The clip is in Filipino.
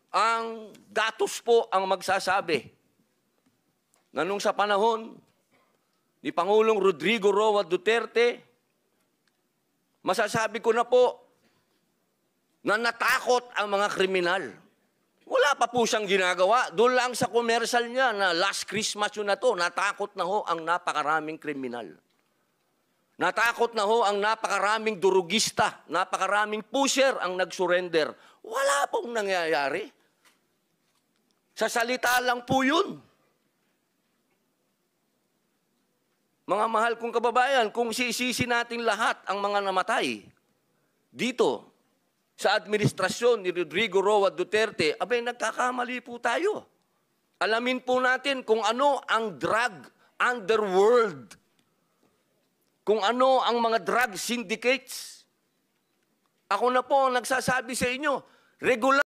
ang datos po ang magsasabi na nung sa panahon ni Pangulong Rodrigo Roa Duterte, masasabi ko na po na natakot ang mga kriminal. Wala pa po siyang ginagawa. Doon lang sa commercial niya na last Christmas yun na to, natakot na ho ang napakaraming kriminal. Natakot na ho ang napakaraming durugista, napakaraming pusher ang nag-surrender. Wala pong nangyayari. Sa salita lang po yun. Mga mahal kong kababayan, kung sisisi natin lahat ang mga namatay dito sa administrasyon ni Rodrigo Roa Duterte, abay nagkakamali po tayo. Alamin po natin kung ano ang drug underworld, kung ano ang mga drug syndicates. Ako na po ang nagsasabi sa inyo, regular